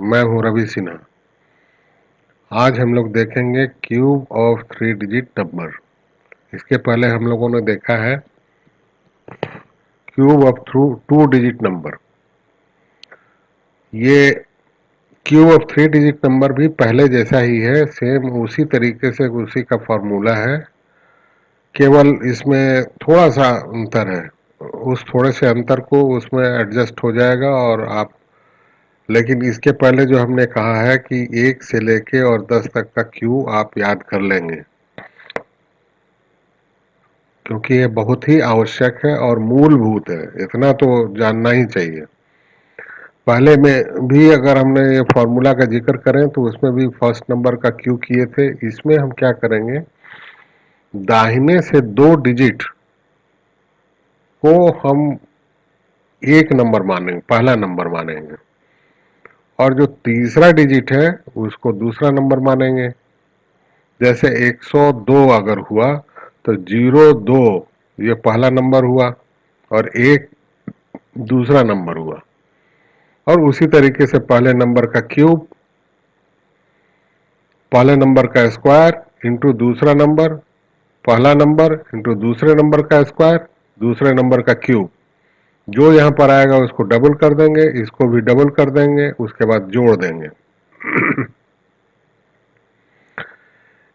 मैं हूं रवि सिन्हा। आज हम लोग देखेंगे क्यूब ऑफ 3 डिजिट नंबर। इसके पहले हम लोगों ने देखा है क्यूब ऑफ 2 डिजिट नंबर। ये क्यूब ऑफ 3 डिजिट नंबर भी पहले जैसा ही है, सेम उसी तरीके से उसी का फॉर्मूला है। केवल इसमें थोड़ा सा अंतर है। उस थोड़े से अंतर को उसमें एडजस्ट हो जाएगा और आप, लेकिन इसके पहले जो हमने कहा है कि 1 से लेके और 10 तक का क्यू आप याद कर लेंगे, क्योंकि ये बहुत ही आवश्यक है और मूलभूत है। इतना तो जानना ही चाहिए। पहले में भी अगर हमने ये फॉर्मूला का जिक्र करें तो उसमें भी फर्स्ट नंबर का क्यू किए थे। इसमें हम क्या करेंगे, दाहिने से 2 डिजिट को हम एक नंबर मानेंगे, पहला नंबर मानेंगे, और जो तीसरा डिजिट है उसको दूसरा नंबर मानेंगे। जैसे 102 अगर हुआ तो 02 ये पहला नंबर हुआ और 1 दूसरा नंबर हुआ। और उसी तरीके से पहले नंबर का क्यूब, पहले नंबर का स्क्वायर इंटू दूसरा नंबर, पहला नंबर इंटू दूसरे नंबर का स्क्वायर, दूसरे नंबर का क्यूब। जो यहां पर आएगा उसको डबल कर देंगे, इसको भी डबल कर देंगे, उसके बाद जोड़ देंगे।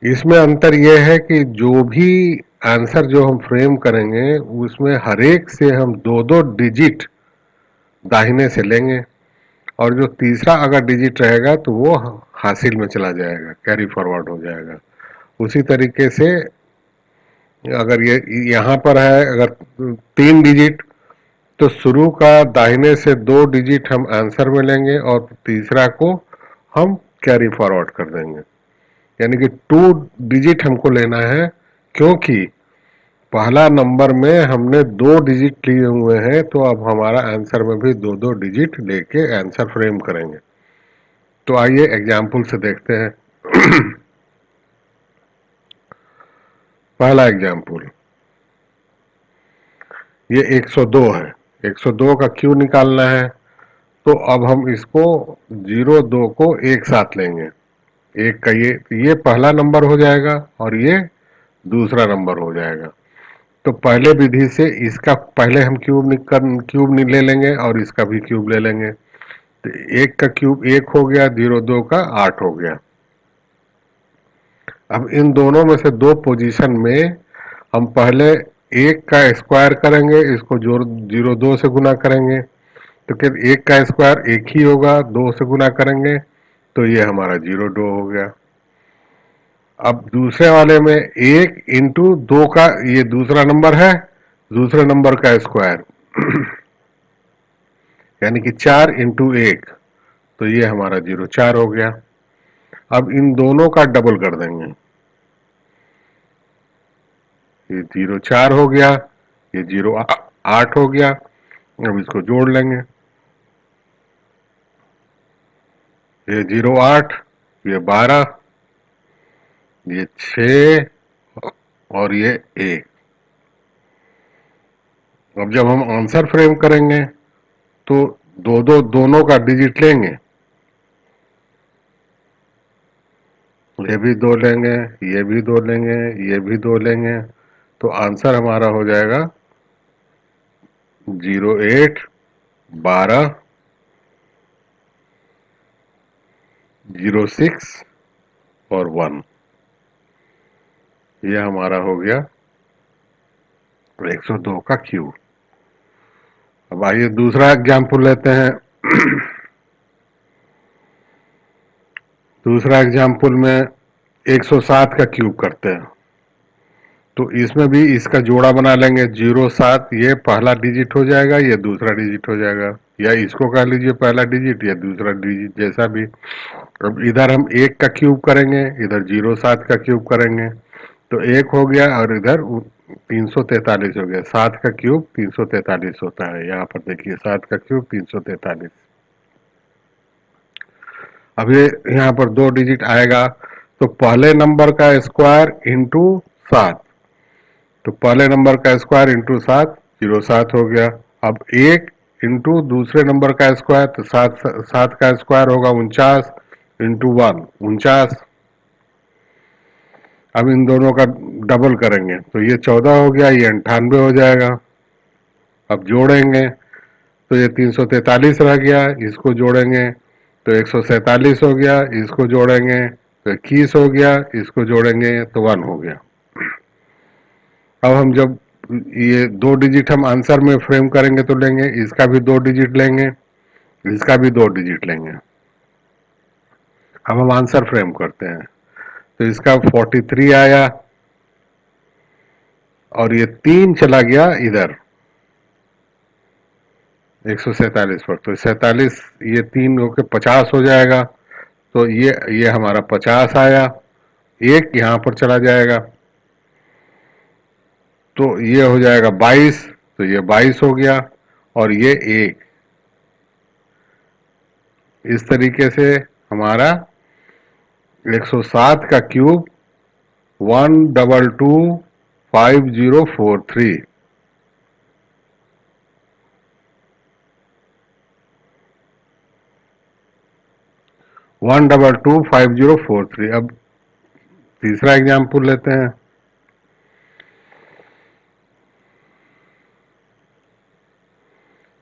इसमें अंतर यह है कि जो भी आंसर जो हम फ्रेम करेंगे उसमें हर एक से हम दो दो डिजिट दाहिने से लेंगे, और जो तीसरा अगर डिजिट रहेगा तो वो हासिल में चला जाएगा, कैरी फॉरवर्ड हो जाएगा। उसी तरीके से अगर ये यहाँ पर है अगर 3 डिजिट, तो शुरू का दाहिने से 2 डिजिट हम आंसर में लेंगे और तीसरा को हम कैरी फॉरवर्ड कर देंगे। यानी कि 2 डिजिट हमको लेना है, क्योंकि पहला नंबर में हमने 2 डिजिट लिए हुए हैं, तो अब हमारा आंसर में भी 2 2 डिजिट लेके आंसर फ्रेम करेंगे। तो आइए एग्जाम्पल से देखते हैं। पहला एग्जाम्पल, ये 102 है। 102 का क्यू निकालना है, तो अब हम इसको 02 को एक साथ लेंगे। एक का ये पहला नंबर हो जाएगा और ये दूसरा नंबर हो जाएगा। तो पहले विधि से इसका पहले हम क्यूब ले लेंगे और इसका भी क्यूब ले लेंगे। तो 1 का क्यूब 1 हो गया, 02 का 8 हो गया। अब इन दोनों में से दो पोजीशन में हम पहले 1 का स्क्वायर करेंगे, इसको जोड़ 02 से गुना करेंगे, तो फिर 1 का स्क्वायर 1 ही होगा, 2 से गुना करेंगे तो ये हमारा 02 हो गया। अब दूसरे वाले में 1 इंटू 2 का ये दूसरा नंबर है, दूसरे नंबर का स्क्वायर यानी कि 4 इंटू 1, तो ये हमारा 04 हो गया। अब इन दोनों का डबल कर देंगे, ये 04 हो गया, ये 08 हो गया। अब इसको जोड़ लेंगे, ये 08, ये 12, ये 6 और ये 1। अब जब हम आंसर फ्रेम करेंगे तो दोनों का डिजिट लेंगे, ये भी 2 लेंगे, ये भी 2 लेंगे, ये भी 2 लेंगे, तो आंसर हमारा हो जाएगा 08, 12, 06 और 1। ये हमारा हो गया 102 का क्यूब। अब आइए दूसरा एग्जाम्पल लेते हैं। दूसरा एग्जाम्पल में 107 का क्यूब करते हैं। तो इसमें भी इसका जोड़ा बना लेंगे, 07 ये पहला डिजिट हो जाएगा, ये दूसरा डिजिट हो जाएगा, या इसको कह लीजिए पहला डिजिट या दूसरा डिजिट, जैसा भी। अब इधर हम 1 का क्यूब करेंगे, इधर 07 का क्यूब करेंगे, तो 1 हो गया और इधर 343 हो गया। 7 का क्यूब 343 होता है, यहाँ पर देखिए 7 का क्यूब 343। अब ये यहाँ पर 2 डिजिट आएगा, तो पहले नंबर का स्क्वायर इंटू 7, तो पहले नंबर का स्क्वायर इंटू 7 07 हो गया। अब 1 इंटू दूसरे नंबर का स्क्वायर, तो 7 का स्क्वायर होगा 49 इंटू 1 49। अब इन दोनों का डबल करेंगे तो ये 14 हो गया, ये 98 हो जाएगा। अब जोड़ेंगे तो ये 343 रह गया, इसको जोड़ेंगे तो 147 हो गया, इसको जोड़ेंगे तो 21 हो गया, इसको जोड़ेंगे तो 1 हो गया। अब हम जब ये 2 डिजिट हम आंसर में फ्रेम करेंगे तो लेंगे, इसका भी 2 डिजिट लेंगे, इसका भी 2 डिजिट लेंगे। अब हम आंसर फ्रेम करते हैं तो इसका 43 आया और ये 3 चला गया इधर 147 पर, तो 47 ये 3 होके 50 हो जाएगा। तो ये हमारा 50 आया, एक यहां पर चला जाएगा तो ये हो जाएगा 22, तो ये 22 हो गया और ये 1। इस तरीके से हमारा 107 का क्यूब 1225043 1225043। अब तीसरा एग्जाम्पल लेते हैं।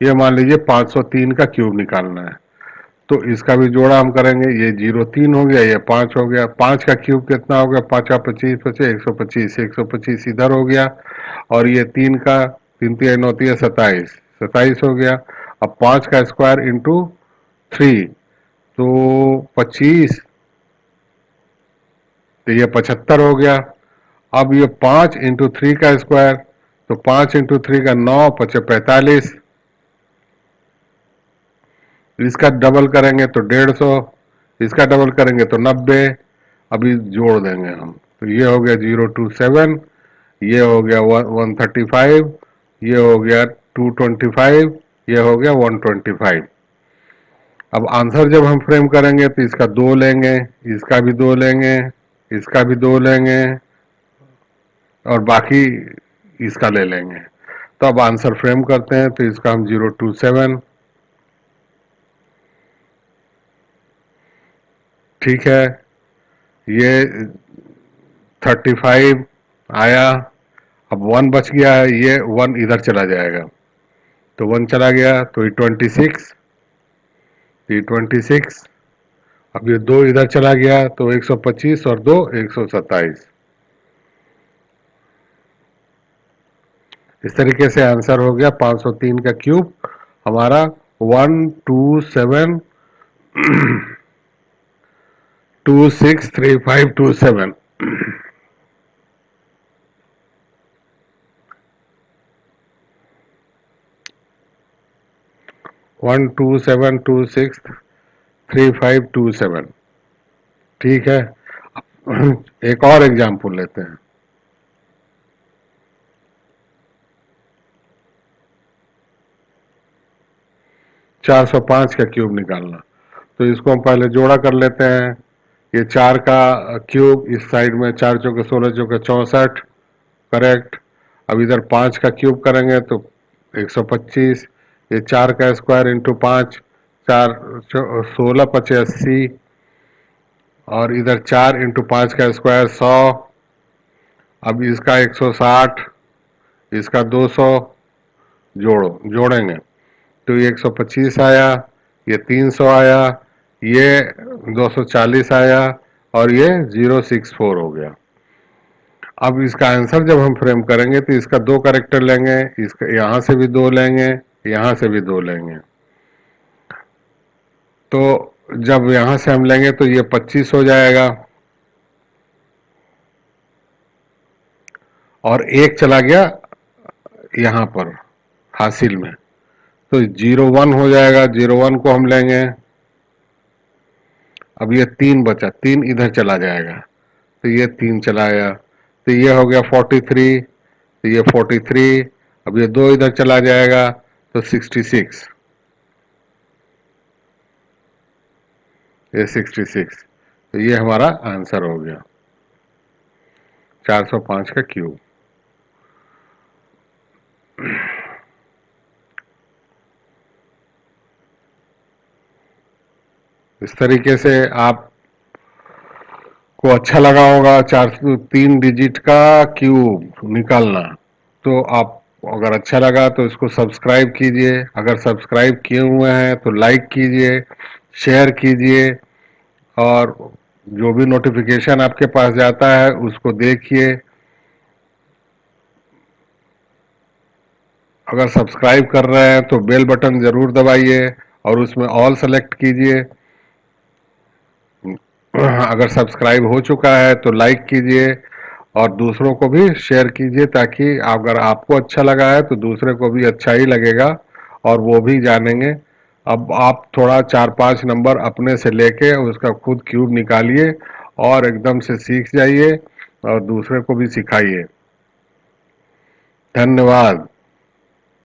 ये मान लीजिए 503 का क्यूब निकालना है, तो इसका भी जोड़ा हम करेंगे। ये 03 हो गया, ये 5 हो गया। 5 का क्यूब कितना हो गया, 5 25 125, 125 इधर हो गया और ये 3 का 3 3 होती है 27, 27 हो गया। अब 5 का स्क्वायर इंटू 3 तो 25, तो ये 75 हो गया। अब ये 5 इंटू 3 का स्क्वायर, तो 5 इंटू 3 का 9 5 45, इसका डबल करेंगे तो 150, इसका डबल करेंगे तो 90। अभी जोड़ देंगे हम तो ये हो गया 027, ये हो गया 135, ये हो गया 225, ये हो गया 125। अब आंसर जब हम फ्रेम करेंगे तो इसका 2 लेंगे, इसका भी 2 लेंगे, इसका भी 2 लेंगे और बाकी इसका ले लेंगे। तो अब आंसर फ्रेम करते हैं तो इसका हम 027, ठीक है, ये 35 आया। अब 1 बच गया है, ये 1 इधर चला जाएगा तो 1 चला गया तो ये 26, ये 26। अब ये 2 इधर चला गया तो 125 और 2 127। इस तरीके से आंसर हो गया 503 का क्यूब हमारा 127263527। 127263527, ठीक है। एक और एग्जाम्पल लेते हैं। 405 का क्यूब निकालना, तो इसको हम पहले जोड़ा कर लेते हैं। ये 4 का क्यूब इस साइड में, 4 चौके 16 चौके 64, करेक्ट। अब इधर 5 का क्यूब करेंगे तो 125, ये 4 का स्क्वायर इंटू 5, 4 16 पचे 80 और इधर 4 इंटू 5 का स्क्वायर 100। अब इसका 160, इसका 200, जोड़ेंगे तो ये 125 आया, ये 300 आया, ये 240 आया और ये 064 हो गया। अब इसका आंसर जब हम फ्रेम करेंगे तो इसका 2 कैरेक्टर लेंगे, इसका यहां से भी 2 लेंगे, यहां से भी 2 लेंगे। तो जब यहां से हम लेंगे तो ये 25 हो जाएगा और एक चला गया यहां पर हासिल में, तो 01 हो जाएगा, 01 को हम लेंगे। अब ये 3 बचा, 3 इधर चला जाएगा तो ये 3 चला आया, तो ये हो गया 43, तो ये 43। अब ये 2 इधर चला जाएगा तो 66, ये 66। तो ये हमारा आंसर हो गया 405 का क्यूब। इस तरीके से आप को अच्छा लगा होगा 3 डिजिट का क्यूब निकालना। तो आप अगर अच्छा लगा तो इसको सब्सक्राइब कीजिए, अगर सब्सक्राइब किए हुए हैं तो लाइक कीजिए, शेयर कीजिए, और जो भी नोटिफिकेशन आपके पास जाता है उसको देखिए। अगर सब्सक्राइब कर रहे हैं तो बेल बटन जरूर दबाइए और उसमें ऑल सेलेक्ट कीजिए। अगर सब्सक्राइब हो चुका है तो लाइक कीजिए और दूसरों को भी शेयर कीजिए, ताकि अगर आपको अच्छा लगा है तो दूसरे को भी अच्छा ही लगेगा और वो भी जानेंगे। अब आप थोड़ा 4-5 नंबर अपने से लेके उसका खुद क्यूब निकालिए और एकदम से सीख जाइए और दूसरे को भी सिखाइए। धन्यवाद।